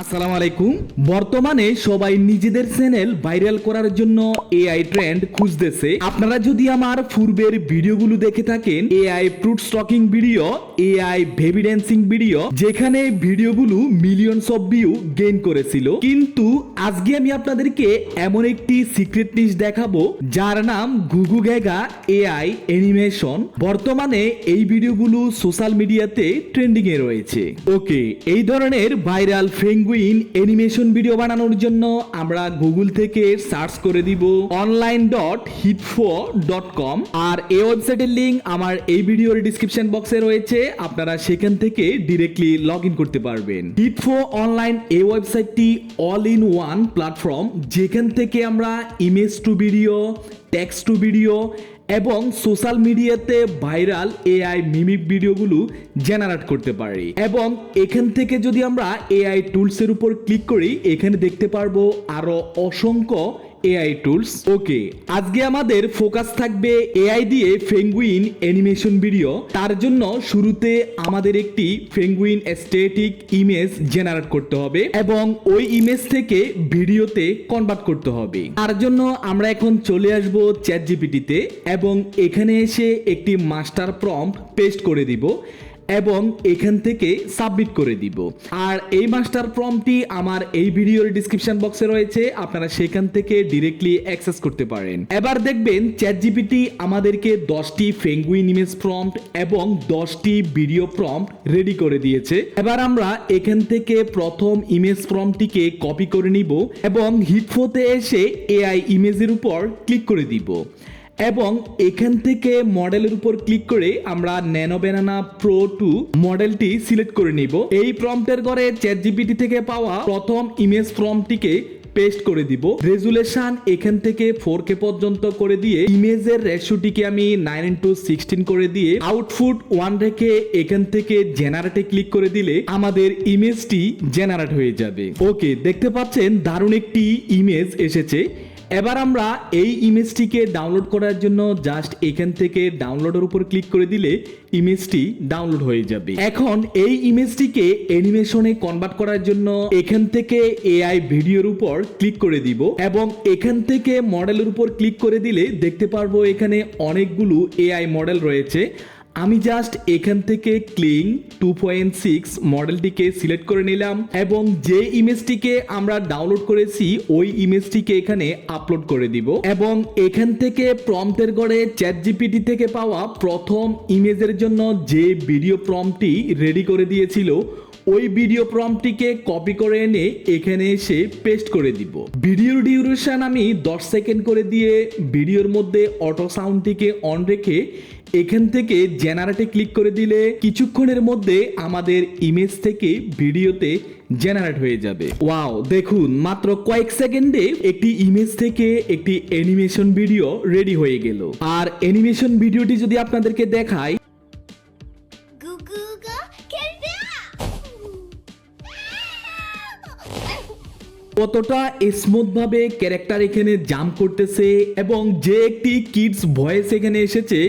আসসালামু আলাইকুম। বর্তমানে সবাই নিজেদের চ্যানেল ভাইরাল করার জন্য এআই ট্রেন্ড খুঁজতেছে। আপনারা যদি আমার পূর্বের ভিডিওগুলো দেখে থাকেন, AI fruit stocking video, AI baby dancing video, যেখানে ভিডিওগুলো মিলিয়নস অফ ভিউ গেইন করেছিল, কিন্তু আজকে আমি আপনাদেরকে এমন একটি সিক্রেট নিউজ দেখাবো যার নাম গুগু গ্যাগা এআই অ্যানিমেশন। বর্তমানে এই ভিডিওগুলো সোশ্যাল মিডিয়াতে ট্রেন্ডিং এ রয়েছে। ওকে, এই ধরনের ভাইরাল পেঙ্গুইন অ্যানিমেশন ভিডিও বানানোর জন্য আমরা গুগল থেকে সার্চ করে দিব online.hitfo.com, আর এই ওয়েবসাইটের লিংক আমার এই ভিডিওর ডেসক্রিপশন বক্সে রয়েছে। আপনারা সেখান থেকে ডিরেক্টলি লগ ইন করতে পারবেন। হিটফো অনলাইন এই ওয়েবসাইটটি অল ইন ওয়ান প্ল্যাটফর্ম, যেখান থেকে আমরা image to video, text to video এবং সোশ্যাল মিডিয়াতে ভাইরাল এআই মিমিক ভিডিওগুলো জেনারেট করতে পারি। এবং এখান থেকে যদি আমরা এআই টুলসের উপর ক্লিক করি, এখানে দেখতে পারবো আরো অসংখ্য এআই টুলস। ওকে, আজকে আমাদের ফোকাস থাকবে এআই দিয়ে পেঙ্গুইন অ্যানিমেশন ভিডিও। তার জন্য শুরুতে আমাদের একটি পেঙ্গুইন স্ট্যাটিক ইমেজ জেনারেট করতে হবে এবং ওই ইমেজ থেকে ভিডিওতে কনভার্ট করতে হবে। তার জন্য আমরা এখন চলে আসব চ্যাটজিপিটিতে এবং এখানে এসে একটি মাস্টার প্রম্পট পেস্ট করে দিব এবং এখান থেকে সাবমিট করে দিব। আর এই মাস্টার প্রম্পটটি আমার এই ভিডিওর ডেসক্রিপশন বক্সে রয়েছে, আপনারা সেখান থেকে ডিরেক্টলি অ্যাক্সেস করতে পারেন। এবার দেখবেন চ্যাটজিপিটি আমাদেরকে 10টি পেঙ্গুইন ইমেজ প্রম্পট এবং 10টি ভিডিও প্রম্পট রেডি করে দিয়েছে। এবার আমরা এখান থেকে প্রথম ইমেজ প্রম্পটটিকে কপি করে নিব এবং হিটফোতে এসে এআই ইমেজের উপর ক্লিক করে দিব এবং এখান থেকে মডেলের উপর ক্লিক করে আমরা ন্যানো ব্যানানা প্রো 2 মডেলটি সিলেক্ট করে নিব। এই প্রম্পটের ঘরে চ্যাটজিপিটি থেকে পাওয়া প্রথম ইমেজ প্রম্পটটিকে পেস্ট করে দিব। রেজুলেশন এখান থেকে 4K পর্যন্ত করে দিয়ে ইমেজের রেশিওটিকে আমি 9:16 করে দিয়ে আউটপুট 1 রেখে এখান থেকে জেনারেটে ক্লিক করে দিলে আমাদের ইমেজটি জেনারেট হয়ে যাবে। ওকে, দেখতে পাচ্ছেন দারুণ একটি ইমেজ এসেছে। এবার আমরা এই ইমেজটিকে ডাউনলোড করার জন্য জাস্ট এখান থেকে ডাউনলোডের উপর ক্লিক করে দিলে ইমেজটি ডাউনলোড হয়ে যাবে। এখন এই ইমেজটিকে অ্যানিমেশনে কনভার্ট করার জন্য এখান থেকে এআই ভিডিওর উপর ক্লিক করে দিব এবং এখান থেকে মডেলের উপর ক্লিক করে দিলে দেখতে পারবো এখানে অনেকগুলো এআই মডেল রয়েছে। আমি জাস্ট এখান থেকে ক্লিং 2.6 মডেলটিকে সিলেক্ট করে নিলাম এবং যে ইমেজটিকে আমরা ডাউনলোড করেছি ওই ইমেজটিকে এখানে আপলোড করে দিব এবং এখান থেকে প্রম্পটের ঘরে চ্যাটজিপিটি থেকে পাওয়া প্রথম ইমেজের জন্য যে ভিডিও প্রম্পটটি রেডি করে দিয়েছিল ওই ভিডিও প্রম্পটটিকে কপি করে এনে এখানে এসে পেস্ট করে দিব। ভিডিওর ডিউরেশন আমি 10 সেকেন্ড করে দিয়ে ভিডিওর মধ্যে অটো সাউন্ডটিকে অন রেখে এখান থেকে জেনারেটে ক্লিক করে দিলে কিছুক্ষণের মধ্যে আমাদের ইমেজ থেকে ভিডিওতে জেনারেট হয়ে যাবে। ওয়াও, দেখুন মাত্র কয়েক সেকেন্ডে একটি ইমেজ থেকে একটি অ্যানিমেশন ভিডিও রেডি হয়ে গেল। আর অ্যানিমেশন ভিডিওটি যদি আপনাদেরকে দেখাই, কতটা স্মুথ ভাবে ক্যারেক্টার এখানে জাম্প করতেছে এবং যে একটি কিডস ভয়েস এখানে এসেছে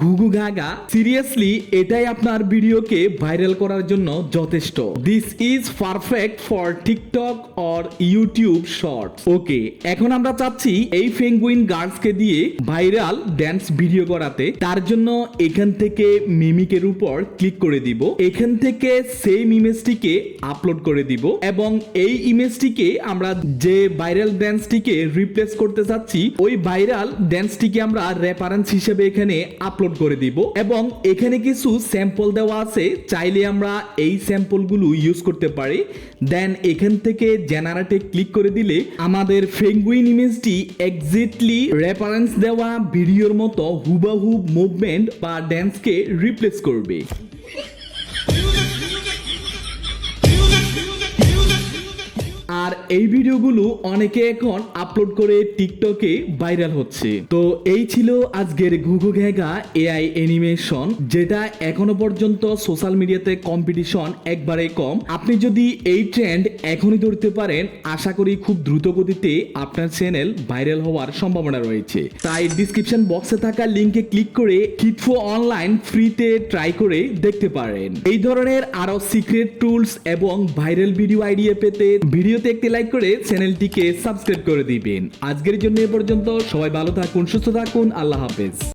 গুগু গাগা, সিরিয়াসলি এটাই আপনার ভিডিওকে ভাইরাল করার জন্য যথেষ্ট। This is perfect for TikTok or YouTube shorts. Okay, এখন আমরা চাচ্ছি এই পেঙ্গুইন গার্লসকে দিয়ে ভাইরাল ড্যান্স ভিডিও করাতে। তার জন্য এখান থেকে মিমিকের উপর ক্লিক করে দিব, এখান থেকে সেম ইমেজটিকে আপলোড করে দিব এবং এই ইমেজটিকে আমরা যে ভাইরাল ড্যান্সটিকে রিপ্লেস করতে চাচ্ছি ওই ভাইরাল ড্যান্সটিকে আমরা রেফারেন্স হিসেবে এখানে আপলোড করে দিব এবং এখানে কিছু স্যাম্পল দেওয়া আছে, চাইলে আমরা এই স্যাম্পলগুলো ইউজ করতে পারি। দেন এখান থেকে জেনারেটে ক্লিক করে দিলে আমাদের পেঙ্গুইন ইমেজটি এক্স্যাক্টলি রেফারেন্স দেওয়া ভিডিওর মতো হুবহু মুভমেন্ট বা ড্যান্সকে রিপ্লেস করবে। আর এই ভিডিওগুলো অনেকে এখন আপলোড করে টিকটকে ভাইরাল হচ্ছে। তো এই ছিল আজকের ঘুঘু ঘেঘা এআই অ্যানিমেশন, যেটা এখনো পর্যন্ত সোশ্যাল মিডিয়াতে কম্পিটিশন একবারে কম। আপনি যদি এই ট্রেন্ড এখনই ধরতে পারেন, আশা করি খুব দ্রুত গতিতে আপনার চ্যানেল ভাইরাল হওয়ার সম্ভাবনা রয়েছে। তাই ডিসক্রিপশন বক্সে থাকা লিংকে ক্লিক করে কিডফো অনলাইন ফ্রিতে ট্রাই করে দেখতে পারেন। এই ধরনের আরো সিক্রেট টুলস এবং ভাইরাল ভিডিও আইডিয়া পেতে ভিডিওতে একটি লাইক করে চ্যানেলটিকে সাবস্ক্রাইব করে দিবেন। আজকের জন্য এ পর্যন্ত। সবাই ভালো থাকুন, সুস্থ থাকুন, আল্লাহ হাফেজ।